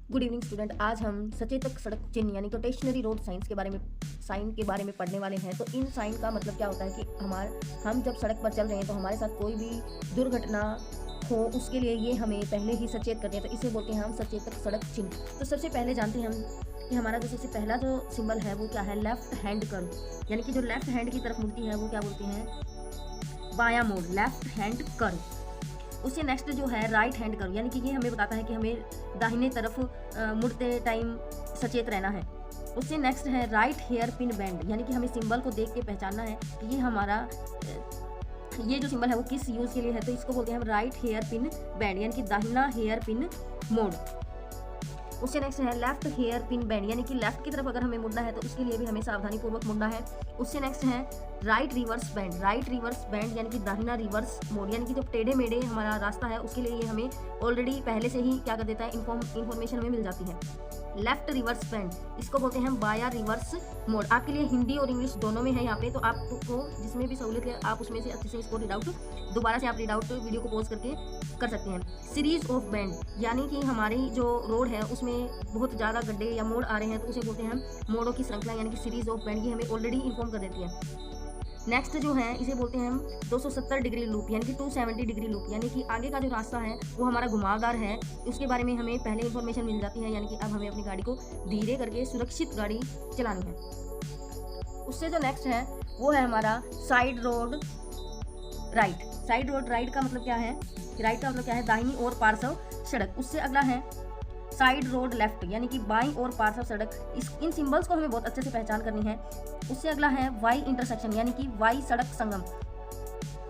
Good evening student. आज हम सचेतक सड़क चिन्ह यानी कि स्टेशनरी रोड साइन के बारे में पढ़ने वाले हैं। तो इन साइन का मतलब क्या होता है कि हम जब सड़क पर चल रहे हैं तो हमारे साथ कोई भी दुर्घटना हो उसके लिए ये हमें पहले ही सचेत करते हैं, तो इसे बोलते हैं हम सचेतक सड़क चिन्ह। तो सबसे पहले जानते हैं हम कि हमारा जो सबसे पहला जो सिंबल है वो क्या है, लेफ्ट हैंड कर्व, यानी कि जो लेफ्ट हैंड की तरफ मुड़ती है वो क्या बोलते हैं, बायां मोड़, लेफ्ट हैंड कर्व। उससे नेक्स्ट जो है राइट हैंड कर्व, यानी कि ये हमें बताता है कि हमें दाहिने तरफ मुड़ते टाइम सचेत रहना है। उससे नेक्स्ट है राइट हेयर पिन बैंड, यानी कि हमें सिंबल को देख के पहचानना है कि ये हमारा ये जो सिंबल है वो किस यूज़ के लिए है, तो इसको बोलते हैं हम राइट हेयर पिन बैंड, यानी कि दाहिना हेयर पिन मोड़। उससे नेक्स्ट है लेफ्ट हेयर पिन बैंड, यानी कि लेफ्ट की तरफ अगर हमें मुड़ना है तो उसके लिए भी हमें सावधानी पूर्वक मुड़ना है। उससे नेक्स्ट है right reverse band, right reverse band यानी कि दाहिना रिवर्स मोड़, यानी कि जो टेढ़े मेढ़े हमारा रास्ता है उसके लिए ये हमें ऑलरेडी पहले से ही क्या कर देता है, इन्फॉर्मेशन हमें मिल जाती है। लेफ्ट रिवर्स बैंड, इसको बोलते हैं हम बाया रिवर्स मोड। आपके लिए हिंदी और इंग्लिश दोनों में है यहाँ पे, तो आपको जिसमें भी सहूलियत है आप उसमें से अच्छे से इसको रीड आउट दोबारा से आप रीड आउट वीडियो को पॉज करके कर सकते हैं। सीरीज ऑफ बैंड, यानी कि हमारी जो रोड है उसमें बहुत ज़्यादा गड्ढे या मोड़ आ रहे हैं तो उसे बोलते हैं हम मोड़ों की श्रृंखला, यानी कि सीरीज ऑफ बैंड, ये हमें ऑलरेडी इन्फॉर्म कर देती है। नेक्स्ट जो है इसे बोलते हैं हम 270 डिग्री लूप, यानी कि 270 डिग्री लूप, यानी कि आगे का जो रास्ता है वो हमारा घुमावदार है, उसके बारे में हमें पहले इन्फॉर्मेशन मिल जाती है, यानी कि अब हमें अपनी गाड़ी को धीरे करके सुरक्षित गाड़ी चलानी है। उससे जो नेक्स्ट है वो है हमारा side road right. Side road right का मतलब क्या है, राइट का मतलब क्या है, दाहिनी ओर पार्श्व सड़क। उससे अगला है साइड रोड लेफ्ट, यानी कि बाईं ओर पार्श्व सड़क। इन सिंबल्स को हमें बहुत अच्छे से पहचान करनी है। उससे अगला है वाई इंटरसेक्शन, यानी कि वाई सड़क संगम।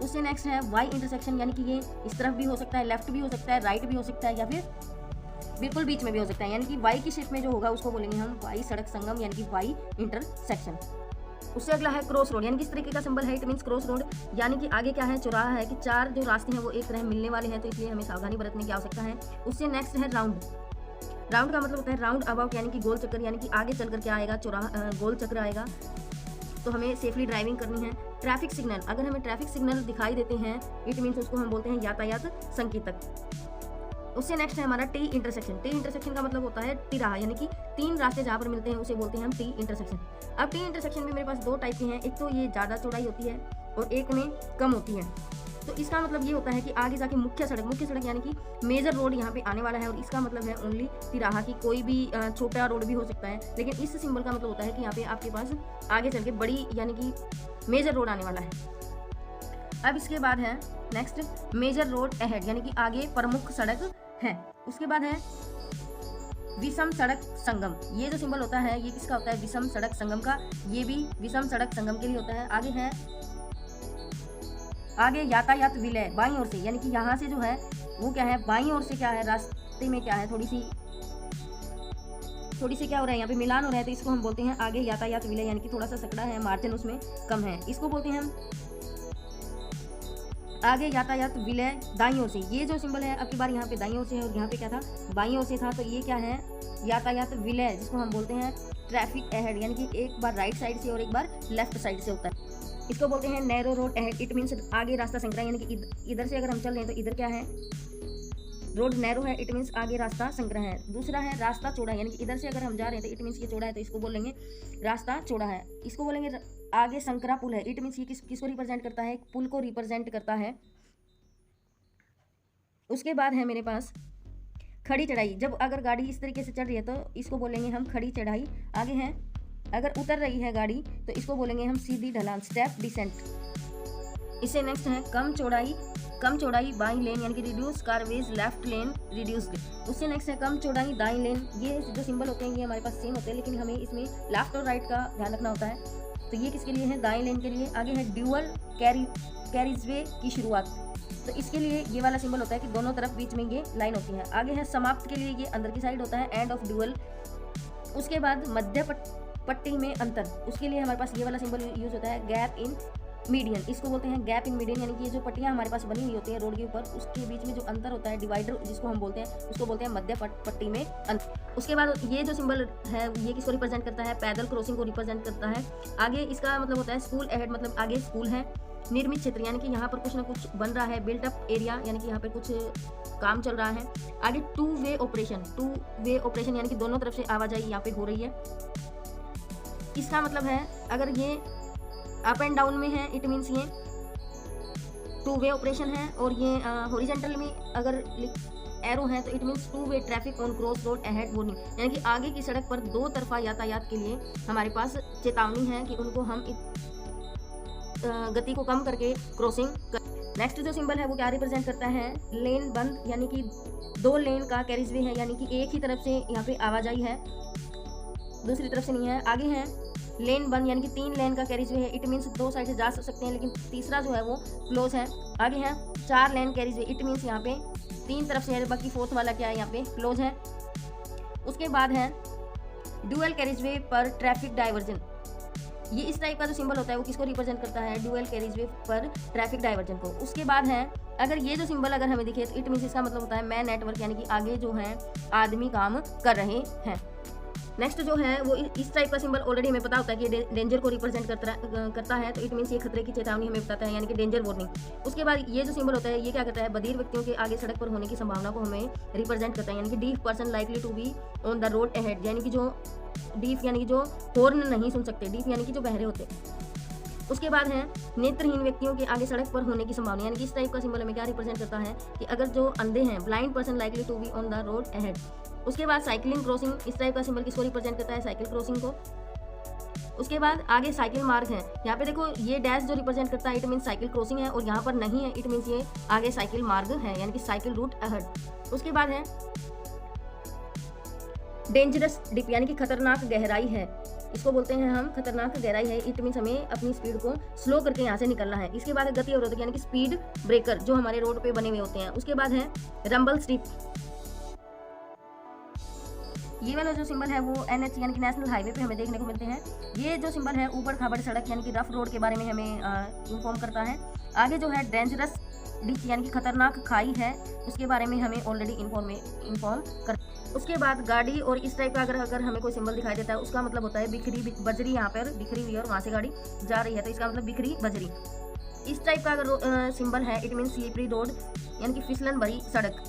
उससे नेक्स्ट है वाई इंटरसेक्शन, यानी कि ये इस तरफ भी हो सकता है, लेफ्ट भी हो सकता है, राइट भी हो सकता है, या फिर बिल्कुल बीच में भी हो सकता है, यानी कि वाई की शेप में जो होगा उसको बोलेंगे हम वाई सड़क संगम, यानी कि वाई इंटरसेक्शन। उससे अगला है क्रॉस रोड, यानी कि इस तरीके का सिंबल है, इट मीन्स क्रॉस रोड, यानी कि आगे क्या है, चौराहा है कि चार जो रास्ते हैं वो एक तरह मिलने वाले हैं, तो इसलिए हमें सावधानी बरतने की आवश्यकता है। उससे नेक्स्ट है राउंड। राउंड का मतलब होता है राउंड अबाउट, यानी कि गोल चक्कर, यानी कि आगे चल कर क्या आएगा, चौराहा गोल चक्र आएगा, तो हमें सेफली ड्राइविंग करनी है। ट्रैफिक सिग्नल, अगर हमें ट्रैफिक सिग्नल दिखाई देते हैं इट मीन्स उसको हम बोलते हैं यातायात संकेतक। उससे नेक्स्ट है हमारा टी इंटरसेक्शन। टी इंटरसेक्शन का मतलब होता है तिराहा, यानी कि तीन रास्ते जहाँ पर मिलते हैं उसे बोलते हैं हम टी इंटरसेक्शन। अब टी इंटरसेक्शन में मेरे पास दो टाइप के हैं, एक तो ये ज़्यादा चौड़ाई होती है और एक में कम होती है। तो इसका मतलब ये होता है कि आगे जाके मुख्य सड़क यानी कि मेजर रोड यहाँ पे आने वाला है, और इसका मतलब है ओनली तिराहा की, कोई भी छोटा रोड भी हो सकता है, लेकिन इस सिंबल का मतलब होता है कि यहाँ पे आपके पास आगे चल के बड़ी यानी कि मेजर रोड आने वाला है। अब इसके बाद है नेक्स्ट मेजर रोड अहेड, यानी कि आगे प्रमुख सड़क है। उसके बाद है विषम सड़क संगम। ये जो सिंबल होता है ये किसका होता है, विषम सड़क संगम का, ये भी विषम सड़क संगम के लिए होता है। आगे यातायात विलय बाईं ओर से, यानी कि यहाँ से जो है वो क्या है, बाईं ओर से क्या है, रास्ते में क्या है, थोड़ी सी क्या हो रहा है, यहाँ पे मिलान हो रहा है, तो इसको हम बोलते हैं आगे यातायात विलय, यानी कि थोड़ा सा सकड़ा है, मार्जिन उसमें कम है, इसको बोलते हैं हम आगे यातायात विलय दाईं ओर से। ये जो सिंबल है अब की बार यहाँ पे दाईं ओर से है और यहाँ पे क्या था, बाईं ओर से था, तो ये क्या है, यातायात विलय, जिसको हम बोलते हैं ट्रैफिक अहेड, यानी कि एक बार राइट साइड से और एक बार लेफ्ट साइड से होता है। इसको बोलते हैं narrow road ahead, it means आगे रास्ता संकरा, यानी कि इधर से अगर हम चल रहे हैं तो इधर क्या है, रोड नैरो है, इट मीन्स आगे रास्ता संकरा है। दूसरा है रास्ता चौड़ा, यानी कि इधर से अगर हम जा रहे हैं तो इट मीन्स ये चौड़ा है, तो इसको बोलेंगे रास्ता चौड़ा है। इसको बोलेंगे आगे संकरा पुल है, इट मीन्स ये किसको रिप्रेजेंट करता है, पुल को रिप्रेजेंट करता है। उसके बाद है मेरे पास खड़ी चढ़ाई, जब अगर गाड़ी इस तरीके से चढ़ रही है तो इसको बोलेंगे हम खड़ी चढ़ाई। आगे है अगर उतर रही है गाड़ी तो इसको बोलेंगे हम सीधी ढलान, स्टेप डिसेंट। इससे नेक्स्ट है कम चौड़ाई बाईं लेन, यानी कि रिड्यूस कारवेज लेफ्ट लेन रिड्यूस्ड। उससे नेक्स्ट है कम चौड़ाई दाईं लेन। ये जो सिंबल होते हैं ये हमारे पास सेम होते हैं, लेकिन हमें इसमें लेफ्ट और राइट का ध्यान रखना होता है, तो ये किसके लिए है, दाईं लेन के लिए। आगे है ड्यूअल कैरिजवे की शुरुआत, तो इसके लिए ये वाला सिंबल होता है कि दोनों तरफ बीच में ये लाइन होती है। आगे है समाप्त के लिए, ये अंदर की साइड होता है, एंड ऑफ ड्यूअल। उसके बाद मध्य पट्टी में अंतर, उसके लिए हमारे पास ये वाला सिंबल यूज होता है गैप इन मीडियन, इसको बोलते हैं गैप इन मीडियन, यानी कि ये जो पट्टियाँ हमारे पास बनी हुई होती है रोड के ऊपर उसके बीच में जो अंतर होता है, डिवाइडर जिसको हम बोलते हैं, उसको बोलते हैं मध्य पट्टी में अंतर। उसके बाद ये जो सिंबल है ये किसको रिप्रेजेंट करता है, पैदल क्रॉसिंग को रिप्रेजेंट करता है। आगे इसका मतलब होता है स्कूल अहेड, मतलब आगे स्कूल है। निर्मित क्षेत्र यानी कि यहाँ पर कुछ ना कुछ बन रहा है, बिल्ट अप एरिया यानी कि यहाँ पे कुछ काम चल रहा है। आगे टू वे ऑपरेशन यानी कि दोनों तरफ से आवाजाही यहाँ पे हो रही है। इसका मतलब है अगर ये अप एंड डाउन में है इट मीन्स ये टू वे ऑपरेशन है, और ये हॉरिजॉन्टल में अगर एरो है तो it means two way traffic on cross road ahead warning, यानी कि आगे की सड़क पर दो तरफा यातायात के लिए हमारे पास चेतावनी है कि उनको हम गति को कम करके क्रॉसिंग कर। नेक्स्ट जो सिंबल है वो क्या रिप्रेजेंट करता है, लेन बंद यानी कि दो लेन का कैरिज वे है, यानी कि एक ही तरफ से यहाँ पे आवाजाही है, दूसरी तरफ से नहीं है। आगे है लेन बंद यानी कि 3 लेन का कैरिज वे है, इट मीन्स 2 साइड से जा सकते हैं, लेकिन तीसरा जो है वो क्लोज है। आगे है 4 लेन कैरिज वे, इट मीन्स यहाँ पे 3 तरफ से है, बाकी 4th वाला क्या है यहाँ पे क्लोज है। उसके बाद है ड्यूअल कैरिज वे पर ट्रैफिक डाइवर्जन, ये इस टाइप का जो सिंबल होता है वो किसको रिप्रेजेंट करता है, ड्यूअल कैरिज वे पर ट्रैफिक डाइवर्जन को। उसके बाद है अगर ये जो सिंबल अगर हमें दिखे तो इट मीन्स इसका मतलब होता है मैन नेटवर्क, यानी कि आगे जो है आदमी काम कर रहे हैं। नेक्स्ट जो है वो इस टाइप का सिंबल ऑलरेडी हमें पता होता है कि डेंजर को रिप्रेजेंट करता है, तो इट मीन्स ये खतरे की चेतावनी हमें बताता है, यानी कि डेंजर वार्निंग। उसके बाद ये जो सिंबल होता है ये क्या करता है, बधिर व्यक्तियों के आगे सड़क पर होने की संभावना को हमें रिप्रेजेंट करता है, यानी कि deaf person likely to be on the road ahead, यानी कि जो डीफ यानी कि जो हॉर्न नहीं सुन सकते, डीफ यानी कि जो बहरे होते। उसके बाद है नेत्रहीन व्यक्तियों के आगे सड़क पर होने की संभावना, यानी कि इस टाइप का सिंबल हमें क्या रिप्रेजेंट करता है कि अगर जो अंधे हैं, blind person likely to be on the road ahead. उसके बाद साइकिलिंग क्रॉसिंग, इस टाइप का सिंबल किसको रिप्रेजेंट करता है, साइकिल क्रॉसिंग को। उसके बाद आगे साइकिल मार्ग है, यहाँ पे देखो ये डैश जो रिप्रेजेंट करता है इट मीन्स साइकिल क्रॉसिंग है, और यहाँ पर नहीं है इट मीन्स ये आगे साइकिल मार्ग है, यानी कि साइकिल रूट अहेड। उसके बाद है डेंजरस डिप, यानी कि खतरनाक गहराई है, इसको बोलते हैं हम खतरनाक गहराई है, इट मीन्स हमें अपनी स्पीड को स्लो करके यहाँ से निकलना है। इसके बाद है गति अवरोधक यानी कि स्पीड ब्रेकर जो हमारे रोड पे बने हुए होते हैं। उसके बाद है रंबल स्ट्रिप, ये वाला जो सिंबल है वो NH यानी कि नेशनल हाईवे पे हमें देखने को मिलते हैं। ये जो सिंबल है ऊबड़ खाबड़ सड़क यानी कि रफ रोड के बारे में हमें इन्फॉर्म करता है। आगे जो है डेंजरस डिच यानी कि खतरनाक खाई है, उसके बारे में हमें ऑलरेडी इन्फॉर्म कर। उसके बाद गाड़ी और इस टाइप का अगर हमें कोई सिंबल दिखाई देता है उसका मतलब होता है बिखरी बजरी, यहाँ पर बिखरी हुई और वहाँ से गाड़ी जा रही है तो इसका मतलब बिखरी बजरी। इस टाइप का अगर सिंबल है इट मीन्स स्लिपरी रोड यानी कि फिसलन भरी सड़क।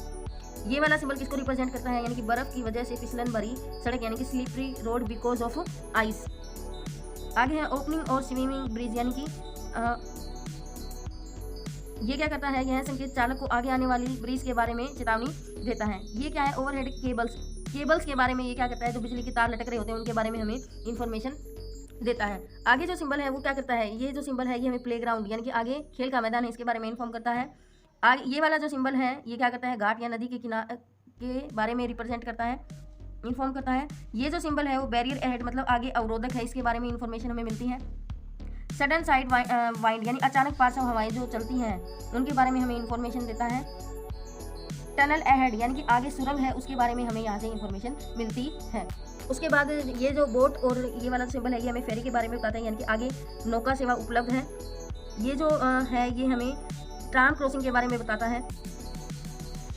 ये वाला सिंबल किसको रिप्रेजेंट करता है, यानी कि बर्फ की वजह से फिसलन भरी सड़क यानी कि slippery road because of ice. आगे है ओपनिंग और स्विमिंग ब्रिज, यानी कि ये क्या करता है, यह संकेत चालक को आगे आने वाली ब्रिज के बारे में चेतावनी देता है। ये क्या है ओवरहेड केबल्स के बारे में ये क्या करता है, जो बिजली के तार लटक रहे होते हैं उनके बारे में हमें इंफॉर्मेशन देता है। आगे जो सिंबल है वो क्या करता है, ये जो सिंबल है ये हमें प्लेग्राउंड यानी कि आगे खेल का मैदान है इसके बारे में इन्फॉर्म करता है। आगे ये वाला जो सिंबल है ये क्या करता है, घाट या नदी के किनारे के बारे में रिप्रेजेंट करता है, इन्फॉर्म करता है। ये जो सिंबल है वो बैरियर अहेड मतलब आगे अवरोधक है, इसके बारे में इन्फॉर्मेशन हमें मिलती है। सडन साइड वाइंड यानी अचानक पार्श्व हवाएं जो चलती हैं उनके बारे में हमें इन्फॉर्मेशन देता है। टनल अहेड यानी कि आगे सुरंग है उसके बारे में हमें यहाँ से इन्फॉर्मेशन मिलती है। उसके बाद ये जो बोट और ये वाला सिंबल है ये हमें फेरी के बारे में बताता है, यानी कि आगे नौका सेवा उपलब्ध है। ये जो है ये हमें ट्राम क्रॉसिंग के बारे में बताता है।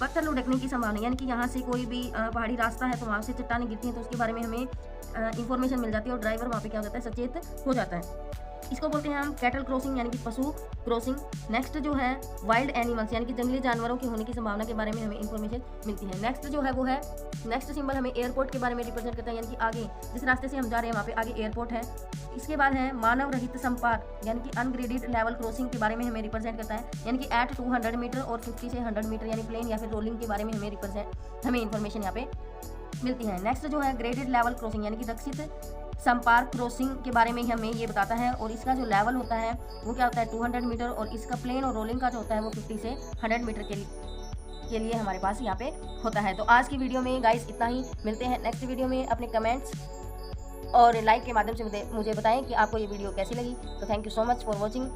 पत्थर लुढ़कने की संभावना यानी कि यहाँ से कोई भी पहाड़ी रास्ता है तो वहाँ से चट्टानें गिरती हैं तो उसके बारे में हमें इंफॉर्मेशन मिल जाती है और ड्राइवर वहाँ पे क्या हो जाता है, सचेत हो जाता है। इसको बोलते हैं हम कैटल क्रॉसिंग यानी कि पशु क्रॉसिंग। नेक्स्ट जो है वाइल्ड एनिमल्स यानी कि जंगली जानवरों के होने की संभावना के बारे में हमें इन्फॉर्मेशन मिलती है। नेक्स्ट जो है वो है नेक्स्ट सिंबल हमें एयरपोर्ट के बारे में रिप्रेजेंट करता है, यानी कि आगे जिस रास्ते से हम जा रहे हैं वहाँ पे आगे एयरपोर्ट है। इसके बाद है मानव रहित संपर्क यानी कि अनग्रेडेड लेवल क्रॉसिंग के बारे में हमें रिप्रेजेंट करता है, यानी कि एट 200 मीटर और 50 से 100 मीटर यानी प्लेन या फिर रोलिंग के बारे में हमें इन्फॉर्मेशन यहाँ पे मिलती है। नेक्स्ट जो है ग्रेडेड लेवल क्रॉसिंग यानी कि रक्षित संपर्क क्रॉसिंग के बारे में हमें ये बताता है, और इसका जो लेवल होता है वो क्या होता है 200 मीटर, और इसका प्लेन और रोलिंग का जो होता है वो 50 से 100 मीटर के लिए हमारे पास यहाँ पे होता है। तो आज की वीडियो में गाइस इतना ही, मिलते हैं नेक्स्ट वीडियो में। अपने कमेंट्स और लाइक के माध्यम से मुझे बताएं कि आपको ये वीडियो कैसी लगी। तो thank you so much for watching.